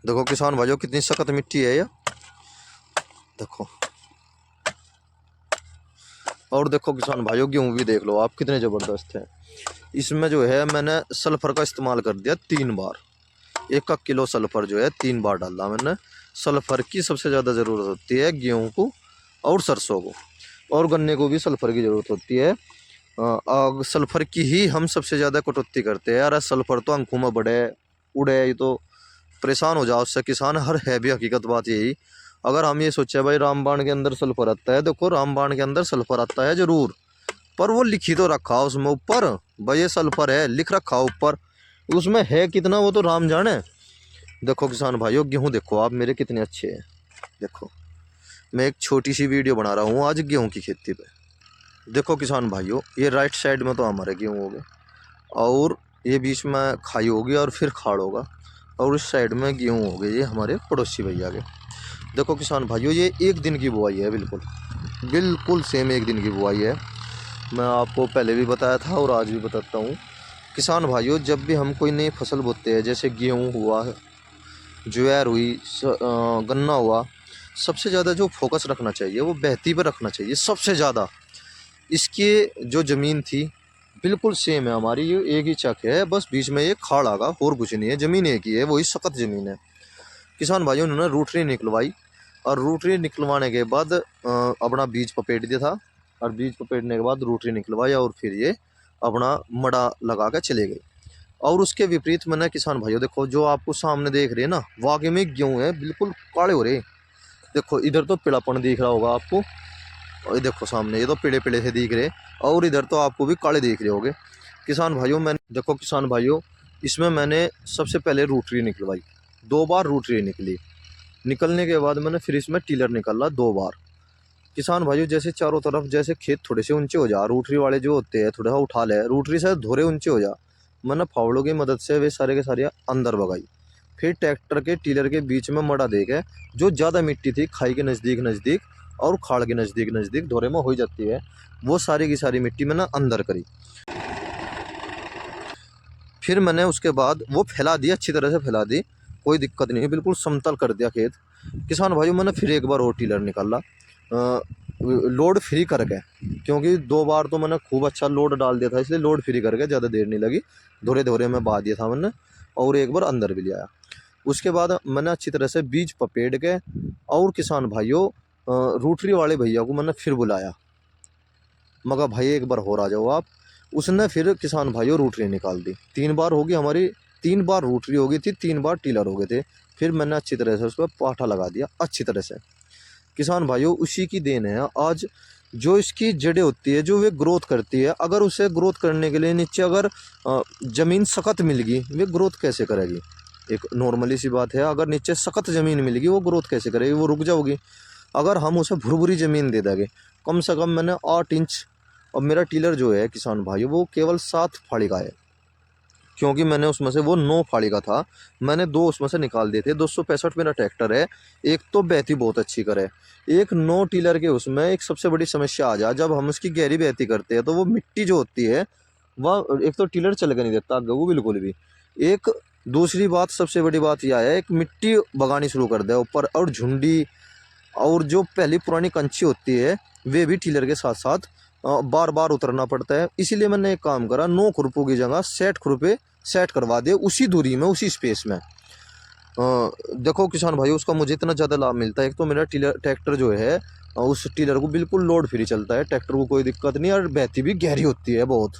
देखो किसान भाइयों कितनी सख्त मिट्टी है ये, देखो। और देखो किसान भाइयों गेहूं भी देख लो आप कितने जबरदस्त है। इसमें जो है मैंने सल्फर का इस्तेमाल कर दिया 3 बार। 1 किलो सल्फर जो है 3 बार डाला मैंने। सल्फर की सबसे ज़्यादा ज़रूरत होती है गेहूं को और सरसों को, और गन्ने को भी सल्फर की ज़रूरत होती है। सल्फर की ही हम सबसे ज़्यादा कटौती करते हैं। यार सल्फर तो आंखों में बढ़े उड़े, ये तो परेशान हो जाओ उससे किसान। हर है भी हकीकत बात यही। अगर हम ये सोचे भाई रामबाण के अंदर सल्फर आता है, देखो रामबाण के अंदर सल्फर आता है जरूर, पर वो लिखी तो रखा उसमें ऊपर भाई ये सल्फर है, लिख रखा ऊपर, उसमें है कितना वो तो राम जाने। देखो किसान भाइयों गेहूं देखो आप मेरे कितने अच्छे हैं। देखो मैं एक छोटी सी वीडियो बना रहा हूँ आज गेहूं की खेती पे। देखो किसान भाइयों ये राइट साइड में तो हमारे गेहूं हो गए, और ये बीच में खाई होगी और फिर खाड़ होगा, और उस साइड में गेहूं हो गए ये हमारे पड़ोसी भैया के। देखो किसान भाइयों ये 1 दिन की बुआई है, बिल्कुल बिल्कुल सेम 1 दिन की बुआई है। मैं आपको पहले भी बताया था और आज भी बताता हूँ। किसान भाइयों जब भी हम कोई नई फसल बोते हैं, जैसे गेहूँ हुआ, ज्वार हुई, गन्ना हुआ, सबसे ज़्यादा जो फोकस रखना चाहिए वो बहती पर रखना चाहिए सबसे ज़्यादा। इसकी जो ज़मीन थी बिल्कुल सेम है हमारी, ये एक ही चक है, बस बीच में ये खाड़ आगा और कुछ नहीं है, ज़मीन एक ही है, वही सख्त ज़मीन है। किसान भाइयों उन्होंने रूटरी निकलवाई, और रूटरी निकलवाने के बाद अपना बीज पपेट दिया था, और बीज पपेटने के बाद रूटरी निकलवाया, और फिर ये अपना मड़ा लगा के चले गए। और उसके विपरीत मैंने किसान भाइयों देखो जो आपको सामने देख रहे हैं ना, वाकई में गेहूँ है बिल्कुल काले हो रहे। देखो इधर तो पीलापन दिख रहा होगा आपको, और ये देखो सामने ये तो पीले पीले से दिख रहे, और इधर तो आपको भी काले दिख रहे होंगे। किसान भाइयों मैंने देखो किसान भाइयों इसमें मैंने सबसे पहले रूटरी निकलवाई, 2 बार रूटरी निकली। निकलने के बाद मैंने फिर इसमें टीलर निकाला 2 बार। किसान भाइयों जैसे चारों तरफ जैसे खेत थोड़े से ऊंचे हो जा, रूटरी वाले जो होते हैं थोड़ा सा उठा ले, रूटरी से धोरे ऊंचे हो जा, मैंने फावड़ों की मदद से वे सारे के सारे अंदर भगाई। फिर ट्रैक्टर के टीलर के बीच में मड़ा दे के, जो ज़्यादा मिट्टी थी खाई के नज़दीक नज़दीक और खाड़ के नज़दीक नज़दीक धोरे में हो जाती है, वो सारी की सारी मिट्टी मैंने अंदर करी। फिर मैंने उसके बाद वो फैला दी, अच्छी तरह से फैला दी, कोई दिक्कत नहीं, बिल्कुल समतल कर दिया खेत। किसान भाइयों मैंने फिर एक बार और टीलर निकाला, लोड फ्री करके, क्योंकि 2 बार तो मैंने खूब अच्छा लोड डाल दिया था, इसलिए लोड फ्री करके ज़्यादा देर नहीं लगी, धोरे धोरे में बहा दिया था मैंने, और एक बार अंदर भी ले आया। उसके बाद मैंने अच्छी तरह से बीज पपेट के, और किसान भाइयों रूटरी वाले भैया को मैंने फिर बुलाया, मगर भाई एक बार और आ जाओ आप। उसने फिर किसान भाइयों रूटरी निकाल दी, 3 बार होगी हमारी, 3 बार रूटरी हो गई थी, 3 बार टीलर हो गए थे। फिर मैंने अच्छी तरह से उस पर पाठा लगा दिया अच्छी तरह से। किसान भाइयों उसी की देन है आज, जो इसकी जड़ें होती है जो वे ग्रोथ करती है, अगर उसे ग्रोथ करने के लिए नीचे अगर ज़मीन सख्त मिल गई, वे ग्रोथ कैसे करेगी। एक नॉर्मली सी बात है, अगर नीचे सख्त ज़मीन मिलेगी वो ग्रोथ कैसे करेगी, वो रुक जाओगी। अगर हम उसे भुरभुरी ज़मीन दे देंगे, कम से कम मैंने 8 इंच, और मेरा टीलर जो है किसान भाइयों वो केवल 7 फाड़ी का है, क्योंकि मैंने उसमें से वो 9 फाड़ी का था, मैंने 2 उसमें से निकाल दिए थे। 265 मेरा ट्रैक्टर है, एक तो बहती बहुत अच्छी करे, एक 9 टीलर के उसमें एक सबसे बड़ी समस्या आ जाए, जब हम उसकी गहरी बहती करते हैं तो वो मिट्टी जो होती है वह एक तो टीलर चल के नहीं देता आगे वो बिल्कुल भी। एक दूसरी बात सबसे बड़ी बात यह है, एक मिट्टी भगानी शुरू कर दे ऊपर, और झुंडी, और जो पहली पुरानी कंची होती है वे भी टीलर के साथ साथ बार बार उतरना पड़ता है। इसीलिए मैंने एक काम करा, 9 खुरपों की जगह 60 खुरपे सेट करवा दिए उसी दूरी में उसी स्पेस में। देखो किसान भाई उसका मुझे इतना ज़्यादा लाभ मिलता है, एक तो मेरा टीलर ट्रैक्टर जो है उस टीलर को बिल्कुल लोड फ्री चलता है, ट्रैक्टर को कोई दिक्कत नहीं, और बहती भी गहरी होती है बहुत।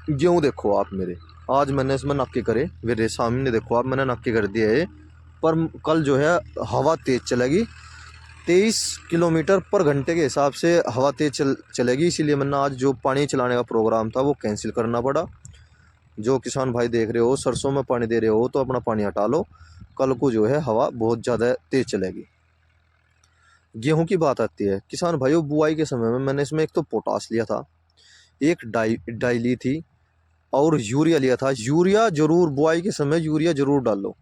गेहूँ देखो आप मेरे, आज मैंने इसमें नक्की करे, मेरे सामने देखो आप मैंने नक्की कर दिया है, पर कल जो है हवा तेज़ चलेगी, 23 किलोमीटर पर घंटे के हिसाब से हवा तेज चलेगी, इसीलिए मैंने आज जो पानी चलाने का प्रोग्राम था वो कैंसिल करना पड़ा। जो किसान भाई देख रहे हो सरसों में पानी दे रहे हो तो अपना पानी हटा लो, कल को जो है हवा बहुत ज़्यादा तेज चलेगी। गेहूं की बात आती है किसान भाइयों, बुआई के समय में मैंने इसमें एक तो पोटास लिया था, एक डाई ली थी, और यूरिया लिया था। यूरिया जरूर बुआई के समय यूरिया जरूर डाल लो,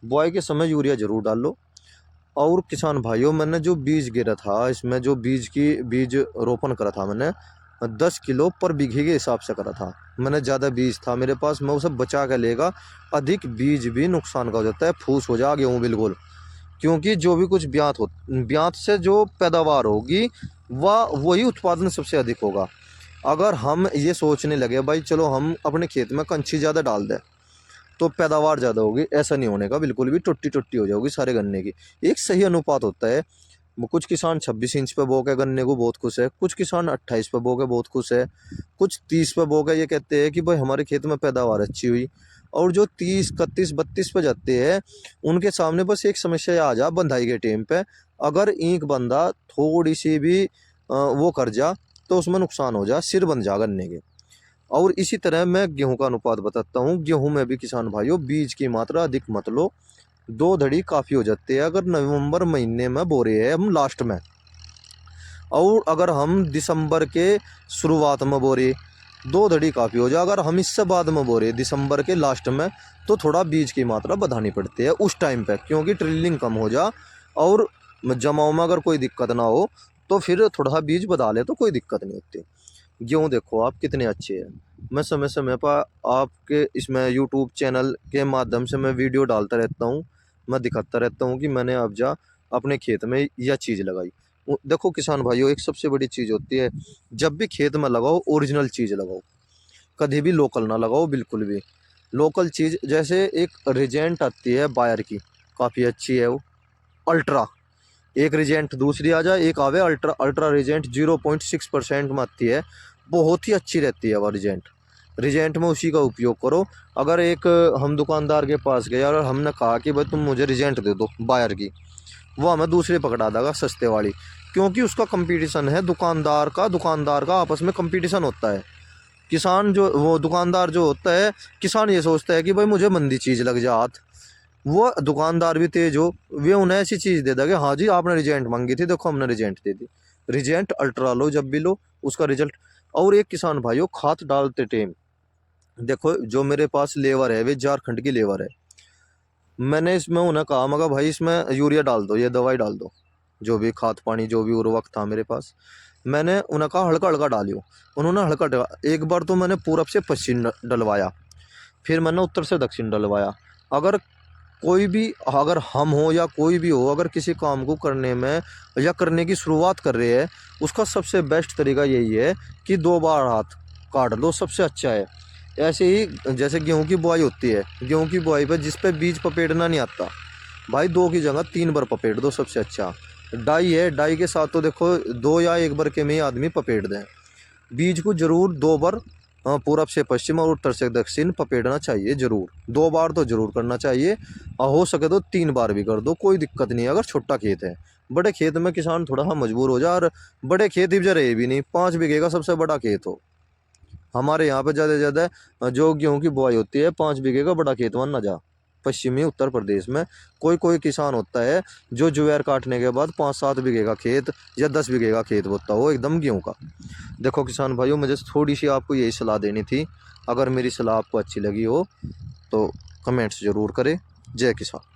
बुआई के समय यूरिया जरूर डाल लो। और किसान भाइयों मैंने जो बीज गिरा था इसमें, जो बीज रोपण करा था मैंने, 10 किलो पर बीघे के हिसाब से करा था मैंने। ज़्यादा बीज था मेरे पास, मैं उसे बचा के लेगा। अधिक बीज भी नुकसान का हो जाता है, फूस हो जा गेहूँ बिल्कुल। क्योंकि जो भी कुछ ब्यात से जो पैदावार होगी वह वही उत्पादन सबसे अधिक होगा। अगर हम ये सोचने लगे भाई चलो हम अपने खेत में कंची ज़्यादा डाल दें तो पैदावार ज़्यादा होगी, ऐसा नहीं होने का बिल्कुल भी। टुट्टी टुट्टी हो जाएगी सारे गन्ने की। एक सही अनुपात होता है। कुछ किसान 26 इंच पे बो के गन्ने को बहुत खुश है, कुछ किसान 28 पे बो के बहुत खुश है, कुछ 30 पे बो के ये कहते हैं कि भाई हमारे खेत में पैदावार अच्छी हुई। और जो 30, 31, 32 पे जाते हैं उनके सामने बस एक समस्या आ जा बंधाई के टाइम पे। अगर एक बंदा थोड़ी सी भी वो कर जा तो उसमें नुकसान हो जा, सिर बन जा गन्ने के। और इसी तरह मैं गेहूं का अनुपात बताता हूँ। गेहूं में भी किसान भाइयों बीज की मात्रा अधिक मत लो, 2 धड़ी काफ़ी हो जाती है। अगर नवंबर महीने में बो रहे हैं हम लास्ट में, और अगर हम दिसंबर के शुरुआत में बो रहे 2 धड़ी काफ़ी हो जाए। अगर हम इससे बाद में बो रहे दिसंबर के लास्ट में तो थोड़ा बीज की मात्रा बढ़ानी पड़ती है उस टाइम पे, क्योंकि ट्रिलिंग कम हो जा और जमाव में अगर कोई दिक्कत ना हो तो फिर थोड़ा बीज बढ़ा ले तो कोई दिक्कत नहीं होती। गेहूँ देखो आप कितने अच्छे हैं। मैं समय समय पर आपके इसमें यूट्यूब चैनल के माध्यम से मैं वीडियो डालता रहता हूँ, मैं दिखाता रहता हूँ कि मैंने अब जा अपने खेत में यह चीज़ लगाई। देखो किसान भाइयों, एक सबसे बड़ी चीज़ होती है, जब भी खेत में लगाओ ओरिजिनल चीज़ लगाओ, कभी भी लोकल ना लगाओ बिल्कुल भी। लोकल चीज़ जैसे एक रिजेंट आती है बायर की, काफ़ी अच्छी है वो, अल्ट्रा। एक रिजेंट दूसरी आ जाए, एक आवे अल्ट्रा। अल्ट्रा रिजेंट 0.6% में आती है, बहुत ही अच्छी रहती है वह रिजेंट। रिजेंट में उसी का उपयोग करो। अगर एक हम दुकानदार के पास गए और हमने कहा कि भाई तुम मुझे रिजेंट दे दो बायर की, वो हमें दूसरे पकड़ा देगा सस्ते वाली, क्योंकि उसका कंपटीशन है दुकानदार का आपस में कंपटीशन होता है। किसान जो वो दुकानदार जो होता है, किसान ये सोचता है कि भाई मुझे मंदी चीज़ लग जा हाथ, वो दुकानदार भी तेज हो, वे उन्हें ऐसी चीज़ दे देगा, हाँ जी आपने रिजेंट मांगी थी, देखो हमने रिजेंट दे दी। रिजेंट अल्ट्रा लो, जब भी लो उसका रिजल्ट। और एक किसान भाइयों, खाद डालते टाइम देखो, जो मेरे पास लेबर है वे झारखंड की लेबर है। मैंने इसमें उन्हें कहा मगर भाई इसमें यूरिया डाल दो, ये दवाई डाल दो, जो भी खाद पानी जो भी उर्वरक था मेरे पास, मैंने उन्हें कहा हल्का हल्का डालियो। उन्होंने हल्का डाला। एक बार तो मैंने पूरब से पश्चिम डलवाया, फिर मैंने उत्तर से दक्षिण डलवाया। अगर कोई भी, अगर हम हो या कोई भी हो, अगर किसी काम को करने में या करने की शुरुआत कर रहे हैं, उसका सबसे बेस्ट तरीका यही है कि 2 बार हाथ काट लो, सबसे अच्छा है। ऐसे ही जैसे गेहूं की बुआई होती है, गेहूं की बुआई पर जिस पे बीज पपेटना नहीं आता भाई, 2 की जगह 3 बार पपेट दो, सबसे अच्छा। डाई है, डाई के साथ तो देखो 2 या 1 बार के में ही आदमी पपेट दें। बीज को जरूर 2 बार पूरब से पश्चिम और उत्तर से दक्षिण पपेटना चाहिए, जरूर 2 बार तो जरूर करना चाहिए। और हो सके तो 3 बार भी कर दो, कोई दिक्कत नहीं है अगर छोटा खेत है। बड़े खेत में किसान थोड़ा सा मजबूर हो जाए, और बड़े खेत ही रहे भी नहीं, 5 बीघे का सबसे बड़ा खेत हो। हमारे यहाँ पे ज़्यादा से ज़्यादा जो गेहूँ की बुआई होती है 5 बीघे का बड़ा खेत माना जा। पश्चिमी उत्तर प्रदेश में कोई कोई किसान होता है जो ज्वार काटने के बाद 5-7 बीघे का खेत या 10 बीघे का खेत होता हो एकदम गेहूँ का। देखो किसान भाइयों, मुझे थोड़ी सी आपको यही सलाह देनी थी। अगर मेरी सलाह आपको अच्छी लगी हो तो कमेंट्स ज़रूर करें। जय किसान।